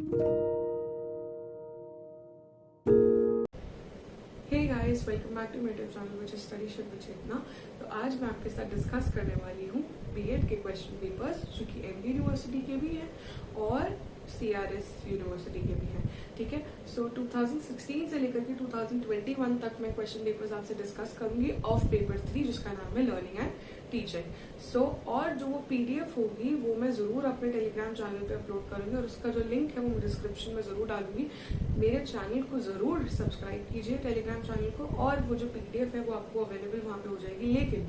Hey guys, welcome back to my YouTube channel which is study ship with Chetna. तो आज मैं आपके साथ डिस्कस करने वाली हूँ बीएड के क्वेश्चन पेपर्स जो कि एमडी यूनिवर्सिटी के भी हैं और सीआरएस यूनिवर्सिटी के भी हैं। ठीक है, सो 2016 से लेकर के 2021 तक मैं क्वेश्चन पेपर्स आपसे डिस्कस करूंगी ऑफ पेपर 3 जिसका नाम है लर्निंग एंड टीचिंग। सो और जो वो पीडीएफ होगी वो मैं जरूर अपने टेलीग्राम चैनल पे अपलोड करूंगी और उसका जो लिंक है वो मैं डिस्क्रिप्शन में जरूर डालूंगी। मेरे चैनल को जरूर सब्सक्राइब कीजिए, टेलीग्राम चैनल को, और वो जो पीडीएफ है वो आपको अवेलेबल वहां पे हो जाएगी। लेकिन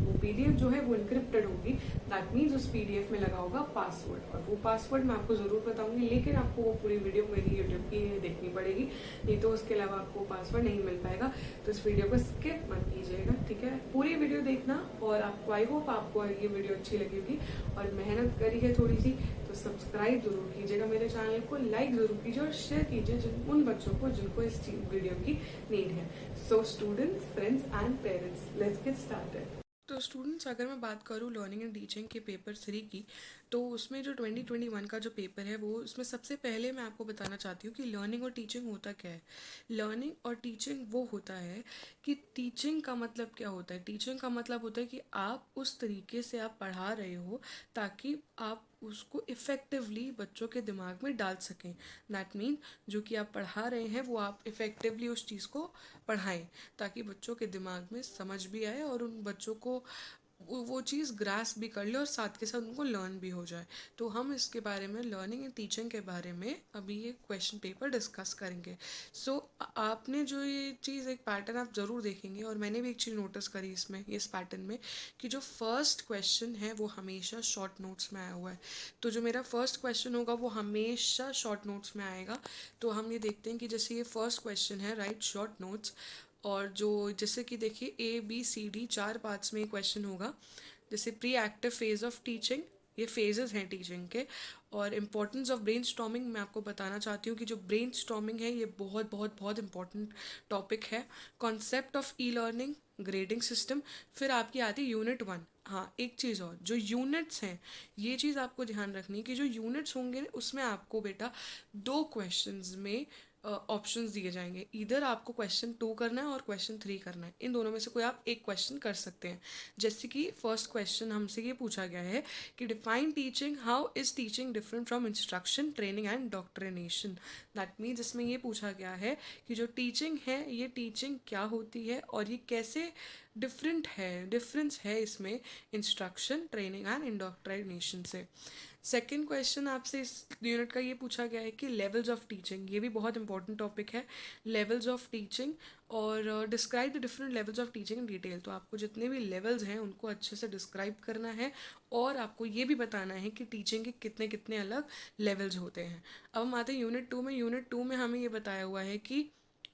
वो पीडीएफ जो है वो इनक्रिप्टेड होगी, दैट मीन्स उस पीडीएफ में लगा होगा पासवर्ड, और वो पासवर्ड मैं आपको जरूर बताऊंगी। लेकिन आपको वो पूरी वीडियो मेरी यूट्यूब की देखनी पड़ेगी, नहीं तो उसके अलावा आपको पासवर्ड नहीं मिल पाएगा। तो इस वीडियो को स्किप मत कीजिएगा, ठीक है? पूरी वीडियो देखना, और आपको आई होप आपको ये वीडियो अच्छी लगेगी और मेहनत करी है थोड़ी सी तो सब्सक्राइब जरूर कीजिएगा मेरे चैनल को, लाइक जरूर कीजिए और शेयर कीजिए उन बच्चों को जिनको इस वीडियो की नीड है। So students, friends and parents, let's get started. तो स्टूडेंट्स, अगर मैं बात करूँ लर्निंग एंड टीचिंग के पेपर 3 की, तो उसमें जो 2021 का जो पेपर है वो उसमें सबसे पहले मैं आपको बताना चाहती हूँ कि लर्निंग और टीचिंग होता क्या है। लर्निंग और टीचिंग वो होता है कि टीचिंग का मतलब क्या होता है। टीचिंग का मतलब होता है कि आप उस तरीके से आप पढ़ा रहे हो ताकि आप उसको इफ़ेक्टिवली बच्चों के दिमाग में डाल सकें। दैट मीन जो कि आप पढ़ा रहे हैं वो आप इफ़ेक्टिवली उस चीज़ को पढ़ाएं ताकि बच्चों के दिमाग में समझ भी आए और उन बच्चों को वो चीज़ ग्रास भी कर ले और साथ के साथ उनको लर्न भी हो जाए। तो हम इसके बारे में, लर्निंग एंड टीचिंग के बारे में अभी ये क्वेश्चन पेपर डिस्कस करेंगे। सो आपने जो ये चीज़, एक पैटर्न आप ज़रूर देखेंगे, और मैंने भी एक चीज़ नोटिस करी इसमें, इस पैटर्न में, कि जो फर्स्ट क्वेश्चन है वो हमेशा शॉर्ट नोट्स में आया हुआ है। तो जो मेरा फर्स्ट क्वेश्चन होगा वो हमेशा शॉर्ट नोट्स में आएगा। तो हम ये देखते हैं कि जैसे ये फर्स्ट क्वेश्चन है, राइट शॉर्ट नोट्स, और जो जैसे कि देखिए ABCD 4 पार्ट्स में क्वेश्चन होगा। जैसे pre active phase of teaching, ये फेजेस हैं टीचिंग के। और इम्पोर्टेंस ऑफ ब्रेन स्टॉर्मिंग मैं आपको बताना चाहती हूँ कि जो ब्रेन स्टॉर्मिंग है ये बहुत बहुत बहुत इंपॉर्टेंट टॉपिक है। Concept of e learning, grading system. फिर आपकी आती है यूनिट 1। हाँ, एक चीज़ और, जो यूनिट्स हैं, ये चीज़ आपको ध्यान रखनी है कि जो यूनिट्स होंगे उसमें आपको बेटा 2 क्वेश्चंस में ऑप्शंस दिए जाएंगे। इधर आपको क्वेश्चन 2 करना है और क्वेश्चन 3 करना है, इन दोनों में से कोई आप एक क्वेश्चन कर सकते हैं। जैसे कि फर्स्ट क्वेश्चन हमसे ये पूछा गया है कि define teaching, how is teaching different from instruction, training and indoctrination. That means इसमें ये पूछा गया है कि जो टीचिंग है ये टीचिंग क्या होती है और ये कैसे डिफरेंस है इसमें इंस्ट्रक्शन, ट्रेनिंग एंड इंडोक्ट्रिनेशन से। सेकेंड क्वेश्चन आपसे इस यूनिट का ये पूछा गया है कि लेवल्स ऑफ टीचिंग, ये भी बहुत इंपॉर्टेंट टॉपिक है, लेवल्स ऑफ टीचिंग, और describe the different levels of teaching in detail. तो आपको जितने भी लेवल्स हैं उनको अच्छे से डिस्क्राइब करना है और आपको ये भी बताना है कि टीचिंग के कितने कितने अलग लेवल्स होते हैं। अब हम आते हैं यूनिट 2 में। यूनिट 2 में हमें ये बताया हुआ है कि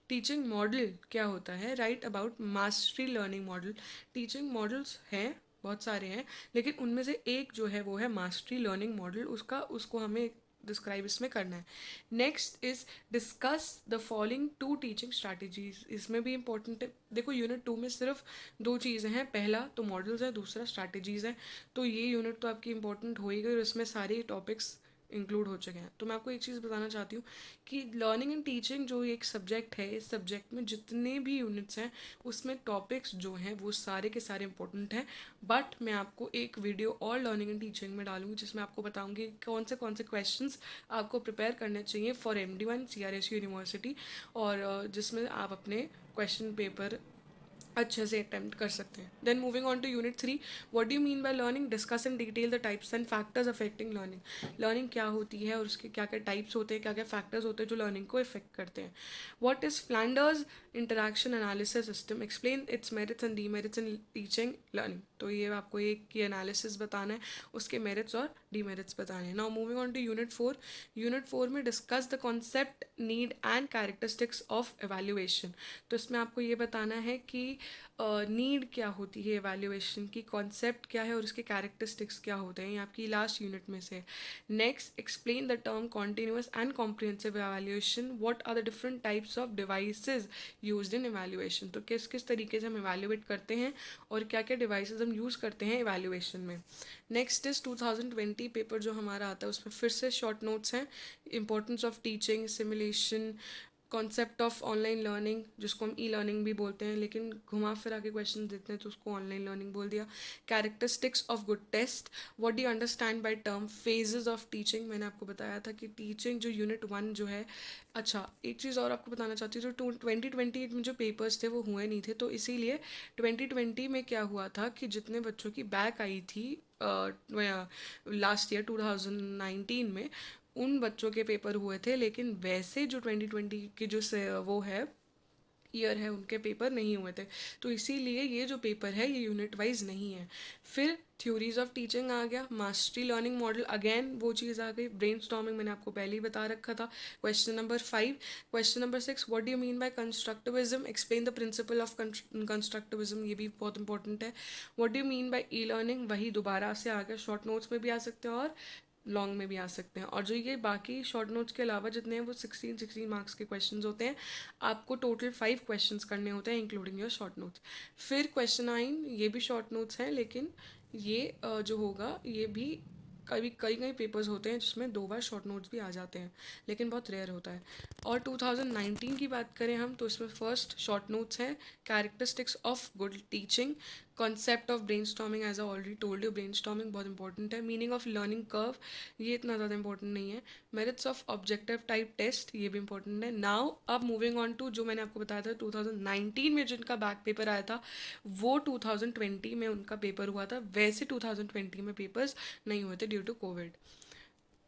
टीचिंग मॉडल क्या होता है, right about mastery learning model. Teaching models हैं, बहुत सारे हैं, लेकिन उनमें से एक जो है वो है मास्टरी लर्निंग मॉडल, उसको हमें डिस्क्राइब इसमें करना है। Next is discuss the following 2 teaching strategies. इसमें भी इंपॉर्टेंट है। देखो यूनिट 2 में सिर्फ 2 चीज़ें हैं, पहला तो मॉडल्स है, दूसरा स्ट्रैटेजीज है। तो ये यूनिट तो आपकी इंपॉर्टेंट हो ही गई और इसमें सारे टॉपिक्स इंक्लूड हो चुके हैं। तो मैं आपको एक चीज़ बताना चाहती हूँ कि लर्निंग एंड टीचिंग जो एक सब्जेक्ट है, इस सब्जेक्ट में जितने भी यूनिट्स हैं उसमें टॉपिक्स जो हैं वो सारे के सारे इंपॉर्टेंट हैं। बट मैं आपको एक वीडियो और लर्निंग एंड टीचिंग में डालूंगी जिसमें आपको बताऊंगी कौन से क्वेश्चंस आपको प्रिपेयर करने चाहिए फॉर MD1 CRS यूनिवर्सिटी, और जिसमें आप अपने क्वेश्चन पेपर अच्छे से अटेम्प्ट कर सकते हैं। Then moving on to unit 3, what do you mean by learning, discuss in detail the types and factors affecting learning. Learning क्या होती है और उसके क्या क्या टाइप्स होते हैं, क्या क्या फैक्टर्स होते हैं जो लर्निंग को इफेक्ट करते हैं। What is Flanders interaction analysis system, explain it's merits and demerits in teaching learning. तो ये आपको एक की एनालिसिस बताना है, उसके मेरिट्स और डीमेरिट्स बताने हैं। Now moving on to unit 4। Unit 4 में discuss the concept, need and characteristics of evaluation. तो इसमें आपको ये बताना है कि नीड क्या होती है एवेल्युएशन की, कॉन्सेप्ट क्या है और उसके कैरेक्टरिस्टिक्स क्या होते हैं, ये आपकी लास्ट यूनिट में से। Next, explain the term continuous and comprehensive evaluation, what are the different types of devices used in evaluation. तो किस किस तरीके से हम एवेल्युएट करते हैं और क्या क्या डिवाइसेस हम यूज़ करते हैं इवैल्यूएशन में। नेक्स्ट इज़ 2020 पेपर जो हमारा आता है, उसमें फिर से शॉर्ट नोट्स हैं, importance of teaching, simulation, concept of online learning जिसको हम ई लर्निंग भी बोलते हैं, लेकिन घुमा फिरा के क्वेश्चन देते हैं तो उसको ऑनलाइन लर्निंग बोल दिया। Characteristics of good test, what do you understand by term phases of teaching, मैंने आपको बताया था कि टीचिंग जो यूनिट 1 जो है। अच्छा, एक चीज़ और आपको बताना चाहती हूँ, जो 2020 में जो पेपर्स थे वो हुए नहीं थे, तो इसीलिए 2020 में क्या हुआ था कि जितने बच्चों की बैक आई थी लास्ट ईयर 2019 में, उन बच्चों के पेपर हुए थे, लेकिन वैसे जो 2020 के जो वो है ईयर है, उनके पेपर नहीं हुए थे, तो इसीलिए ये जो पेपर है ये यूनिट वाइज नहीं है। फिर थ्योरीज ऑफ टीचिंग आ गया, मास्टरी लर्निंग मॉडल, अगेन वो चीज़ आ गई, ब्रेनस्टॉर्मिंग मैंने आपको पहले ही बता रखा था। Question number 5, question number 6, what do you mean bye constructivism, explain the principle of constructivism, ये भी बहुत इंपॉर्टेंट है। What do you mean bye e learning, वही दोबारा से आ गया, शॉर्ट नोट्स में भी आ सकते हैं और लॉन्ग में भी आ सकते हैं। और जो ये बाकी शॉर्ट नोट्स के अलावा जितने हैं वो 16 मार्क्स के क्वेश्चंस होते हैं, आपको टोटल 5 क्वेश्चंस करने होते हैं इंक्लूडिंग योर शॉर्ट नोट्स। फिर क्वेश्चन 9, ये भी शॉर्ट नोट्स हैं, लेकिन ये जो होगा ये भी कई कई पेपर्स होते हैं जिसमें 2 बार शॉर्ट नोट्स भी आ जाते हैं, लेकिन बहुत रेयर होता है। और 2019 की बात करें हम, तो इसमें फर्स्ट शॉर्ट नोट्स हैं, characteristics of good teaching, concept of brain storming, as I already told you brain storming बहुत इंपॉर्टेंट है, मीनिंग ऑफ लर्निंग कर्व, ये इतना ज़्यादा इंपॉर्टेंट नहीं है, merits of objective type test, ये भी इंपॉर्टेंट है। नाउ अब मूविंग ऑन टू जो मैंने आपको बताया था 2019 में जिनका बैक पेपर आया था, वो 2020 में उनका पेपर हुआ था, वैसे 2020 में पेपर्स नहीं हुए थे ड्यू टू कोविड।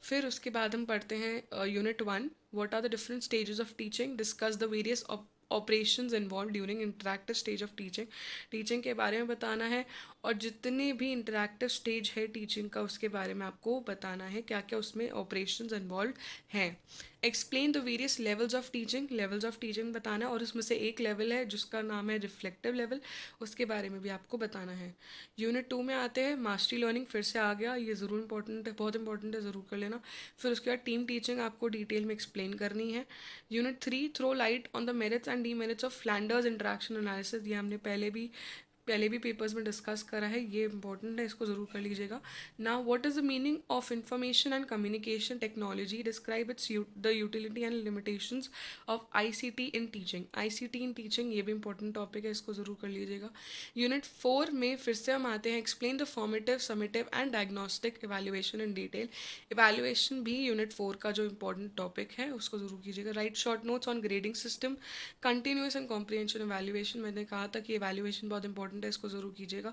फिर उसके बाद हम पढ़ते हैं unit 1, what are the different stages of teaching, discuss the various operations involve during interactive stage of teaching, teaching के बारे में बताना है, और जितने भी इंटरैक्टिव स्टेज है टीचिंग का उसके बारे में आपको बताना है, क्या क्या उसमें ऑपरेशंस इन्वॉल्व हैं। Explain the various levels of teaching, levels of teaching बताना है, और उसमें से एक लेवल है जिसका नाम है रिफ्लेक्टिव लेवल, उसके बारे में भी आपको बताना है। यूनिट 2 में आते हैं, मास्टरी लर्निंग फिर से आ गया, ये ज़रूर इंपॉर्टेंट है, बहुत इंपॉर्टेंट है, ज़रूर कर लेना। फिर उसके बाद टीम टीचिंग आपको डिटेल में एक्सप्लेन करनी है। Unit 3, throw light on the merits and demerits of Flanders interaction analysis, ये हमने पहले भी पेपर्स में डिस्कस करा है, ये इंपॉर्टेंट है, इसको ज़रूर कर लीजिएगा। Now what is the meaning of information and communication technology, describe it's the utility and limitations of ICT in teaching, ICT in teaching ये भी इंपॉर्टेंट टॉपिक है, इसको ज़रूर कर लीजिएगा। यूनिट 4 में फिर से हम आते हैं, explain the formative, summative and diagnostic evaluation in detail, evaluation भी यूनिट 4 का जो इंपॉर्टेंट टॉपिक है उसको ज़रूर कीजिएगा। Right short notes on grading system, continuous and comprehension evaluation, मैंने कहा था कि इवैल्यूएशन बहुत इंपॉर्टेंट है, इसको ज़रूर कीजिएगा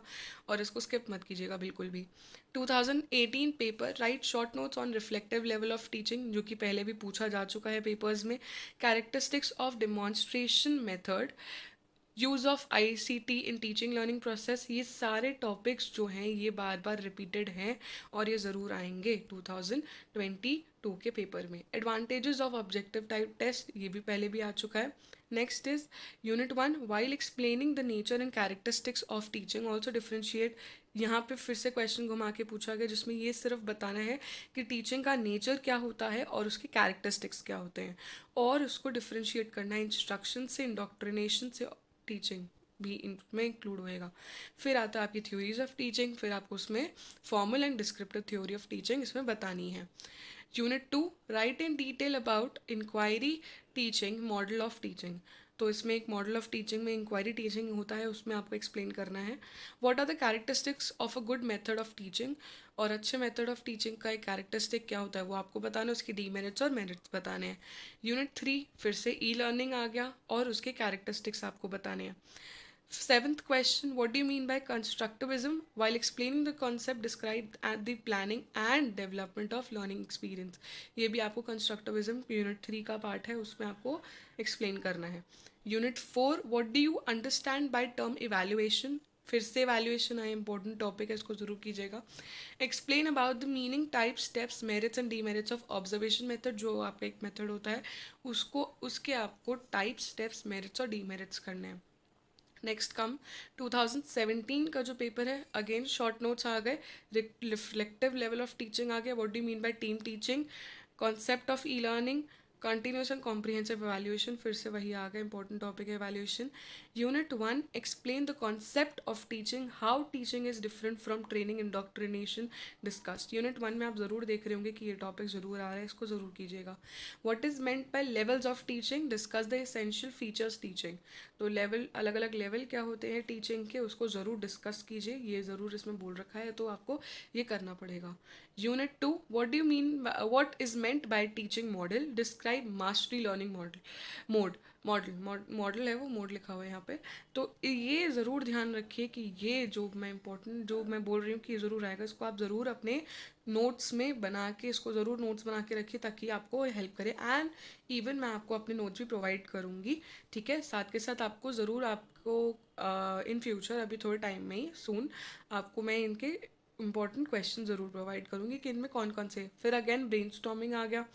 और इसको स्किप मत कीजिएगा बिल्कुल भी। 2018 paper, right short notes on reflective level of teaching, जो कि पहले भी पूछा जा चुका है पेपर्स में। Characteristics of demonstration method, use of ICT in teaching learning process, ये सारे टॉपिक्स जो हैं ये बार बार रिपीटेड हैं और ये ज़रूर आएंगे 2022 के पेपर में। Advantages of objective type test, ये भी पहले भी आ चुका है। Next is unit 1, while explaining the nature and characteristics of teaching also differentiate, यहाँ पे फिर से क्वेश्चन घुमा के पूछा गया जिसमें ये सिर्फ बताना है कि टीचिंग का नेचर क्या होता है और उसके कैरेक्टरिस्टिक्स क्या होते हैं, और उसको डिफ्रेंशिएट करना है इंस्ट्रक्शन से, इंडोक्ट्रिनेशन से, टीचिंग भी इनमें इंक्लूड होएगा। फिर आता है आपकी थ्योरीज ऑफ टीचिंग, फिर आपको उसमें formal and descriptive theory of teaching इसमें बतानी है। Unit 2, right in detail about inquiry teaching, model of teaching, तो इसमें एक मॉडल ऑफ टीचिंग में इंक्वायरी टीचिंग होता है, उसमें आपको एक्सप्लेन करना है। What are the characteristics of a good method of teaching, और अच्छे मेथड ऑफ टीचिंग का एक कैरेक्टरिस्टिक क्या होता है वो आपको बताना है, उसकी डीमेरिट्स और मेरिट्स बताने हैं। यूनिट 3 फिर से ई लर्निंग आ गया और उसके कैरेक्टरिस्टिक्स आपको बताने हैं। 7th question, what do you mean by constructivism? While explaining the concept, describe at the planning and development of learning experience. ये भी आपको constructivism यूनिट 3 का पार्ट है, उसमें आपको एक्सप्लेन करना है। Unit 4, what do you understand by term evaluation? फिर से evaluation है, इंपॉर्टेंट टॉपिक है, इसको जरूर कीजिएगा। Explain about the meaning, type, steps, merits and demerits of observation method, जो आपका एक मेथड होता है उसके आपको टाइप, स्टेप्स, मेरिट्स और डीमेरिट्स करने हैं। नेक्स्ट कम 2017 का जो पेपर है, अगेन शॉर्ट नोट्स आ गए, रिफ्लेक्टिव लेवल ऑफ टीचिंग आ गया, what do you mean bye team teaching, concept of e learning, continuous and comprehensive evaluation, फिर से वही आ गया, इंपॉर्टेंट टॉपिक है evaluation. Unit 1, explain the concept of teaching, how teaching is different from training indoctrination discussed. Unit 1 में आप जरूर देख रहे होंगे कि ये टॉपिक जरूर आ रहा है, इसको जरूर कीजिएगा। What is meant by levels of teaching, discuss the essential features teaching. तो लेवल, अलग अलग लेवल क्या होते हैं टीचिंग के, उसको जरूर डिस्कस कीजिए, ये जरूर इसमें बोल रखा है तो आपको ये करना पड़ेगा। Unit 2, what do you mean, what is meant by teaching model, describe mastery learning model है वो, मोड लिखा हुआ है यहाँ पे। तो ये ज़रूर ध्यान रखिए कि ये जो मैं इंपॉर्टेंट जो मैं बोल रही हूँ कि ये ज़रूर आएगा, इसको आप ज़रूर अपने नोट्स में बना के, इसको ज़रूर नोट्स बना के रखिए ताकि आपको हेल्प करे। एंड इवन मैं आपको अपने नोट्स भी प्रोवाइड करूँगी, ठीक है। साथ के साथ आपको ज़रूर, आपको इन फ्यूचर, अभी थोड़े टाइम में ही सून, आपको मैं इनके इंपॉर्टेंट क्वेश्चन ज़रूर प्रोवाइड करूँगी कि इनमें कौन कौन से। फिर अगेन ब्रेनस्टॉर्मिंग आ गया,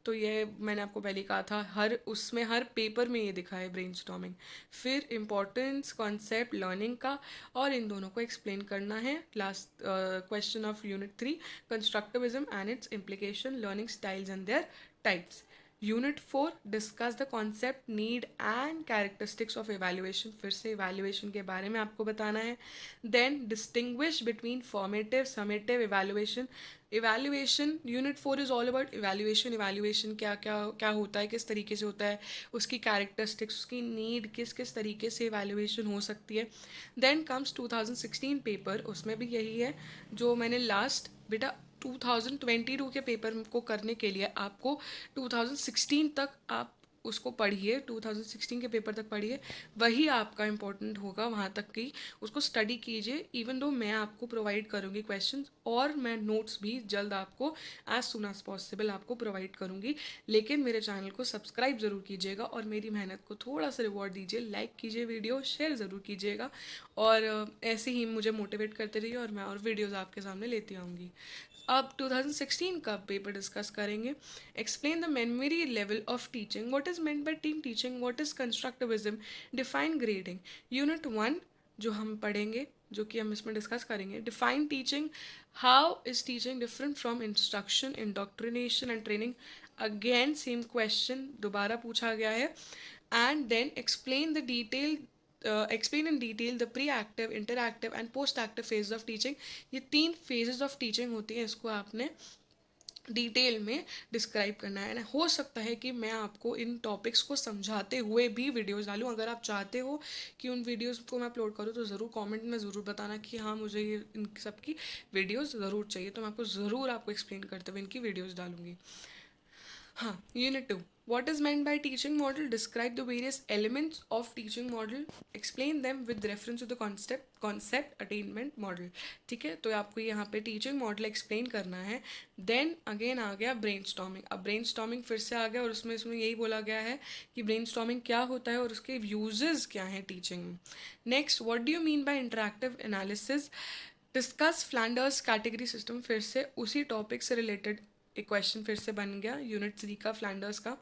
तो ये मैंने आपको पहले कहा था, हर पेपर में ये दिखा है ब्रेनस्टॉर्मिंग। फिर इम्पोर्टेंस कॉन्सेप्ट लर्निंग का, और इन दोनों को एक्सप्लेन करना है। Last question of unit 3, constructivism and its implication, learning styles and their types. Unit 4, discuss the concept, need and characteristics of evaluation, फिर से इवैल्यूएशन के बारे में आपको बताना है। Then distinguish between formative, summative, evaluation. Evaluation, unit 4 is all about evaluation. Evaluation क्या क्या क्या होता है, किस तरीके से होता है, उसकी कैरेक्टरिस्टिक्स, उसकी नीड, किस किस तरीके से इवैल्यूएशन हो सकती है। देन कम्स 2016 पेपर, उसमें भी यही है जो मैंने लास्ट, बेटा 2022 के पेपर को करने के लिए आपको 2016 तक आप उसको पढ़िए, 2016 के पेपर तक पढ़िए, वही आपका इंपॉर्टेंट होगा, वहाँ तक की उसको स्टडी कीजिए। इवन दो मैं आपको प्रोवाइड करूँगी क्वेश्चंस, और मैं नोट्स भी जल्द आपको एज सुन एज पॉसिबल आपको प्रोवाइड करूँगी। लेकिन मेरे चैनल को सब्सक्राइब ज़रूर कीजिएगा और मेरी मेहनत को थोड़ा सा रिवॉर्ड दीजिए, लाइक कीजिए, वीडियो शेयर ज़रूर कीजिएगा, और ऐसे ही मुझे मोटिवेट करते रहिए और मैं और वीडियोज़ आपके सामने लेती आऊँगी। अब 2016 का पेपर डिस्कस करेंगे। Explain the memory level of teaching, what is meant by team teaching, what is constructivism, define grading. Unit 1 जो हम पढ़ेंगे, जो कि हम इसमें डिस्कस करेंगे, define teaching, how is teaching different from instruction, indoctrination and training. Again same question दोबारा पूछा गया है। And then explain in detail the pre-active, interactive and post-active phases of teaching। ये 3 phases of teaching होती है, इसको आपने डिटेल में डिस्क्राइब करना है। हो सकता है कि मैं आपको इन टॉपिक्स को समझाते हुए भी वीडियोस डालूं। अगर आप चाहते हो कि उन वीडियोस को मैं अपलोड करूं तो ज़रूर कमेंट में ज़रूर बताना कि हाँ मुझे ये इन सब की वीडियोस ज़रूर चाहिए, तो मैं आपको ज़रूर आपको एक्सप्लेन करते हुए इनकी वीडियोस डालूंगी। हाँ, unit 2, what is meant by teaching model, describe the various elements of teaching model, explain them with reference to the concept attainment model। ठीक है, तो आपको यहाँ पे टीचिंग मॉडल एक्सप्लेन करना है। देन अगेन आ गया ब्रेनस्टॉर्मिंग। अब ब्रेनस्टॉर्मिंग फिर से आ गया, और उसमें यही बोला गया है कि ब्रेनस्टॉर्मिंग क्या होता है और उसके यूजेस क्या हैं टीचिंग में। Next, what do you mean bye interactive analysis, discuss Flanders category system, फिर से उसी टॉपिक से रिलेटेड एक क्वेश्चन फिर से बन गया, यूनिट 3 का फ्लैंडर्स का,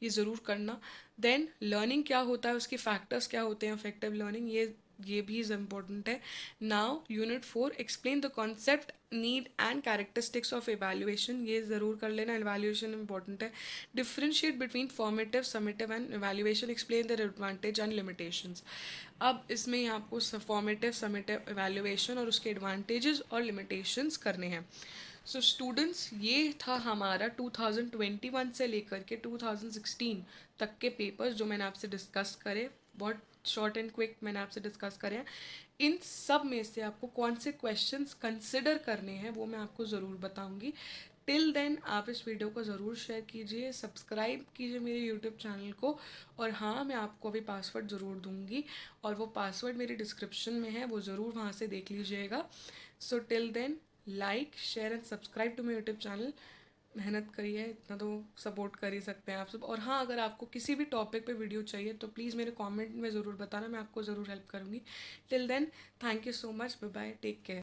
ये ज़रूर करना। देन लर्निंग क्या होता है, उसके फैक्टर्स क्या होते हैं, इफेक्टिव लर्निंग, ये भी इम्पॉर्टेंट है। Now unit 4, explain the concept, need and characteristics of evaluation, ये ज़रूर कर लेना, एवेल्यूएशन इंपॉर्टेंट है। Differentiate between formative, summative and evaluation, explain the advantage and limitations. अब इसमें ही आपको फॉर्मेटिव, समेटिव, एवेल्यूएशन और उसके एडवांटेजेस और लिमिटेशंस करने हैं। सो स्टूडेंट्स, ये था हमारा 2021 से लेकर के 2016 तक के पेपर्स जो मैंने आपसे डिस्कस करे, बहुत शॉर्ट एंड क्विक मैंने आपसे डिस्कस करे हैं। इन सब में से आपको कौन से क्वेश्चंस कंसिडर करने हैं वो मैं आपको ज़रूर बताऊंगी। टिल देन आप इस वीडियो को ज़रूर शेयर कीजिए, सब्सक्राइब कीजिए मेरे यूट्यूब चैनल को, और हाँ मैं आपको अभी पासवर्ड ज़रूर दूंगी और वो पासवर्ड मेरी डिस्क्रिप्शन में है, वो ज़रूर वहाँ से देख लीजिएगा। So till then, like share and subscribe to my YouTube channel. मेहनत करिए, इतना तो सपोर्ट कर ही सकते हैं आप सब। और हाँ, अगर आपको किसी भी टॉपिक पे वीडियो चाहिए तो प्लीज़ मेरे कमेंट में ज़रूर बताना, मैं आपको ज़रूर हेल्प करूँगी। Till then, thank you so much, bye bye, take care.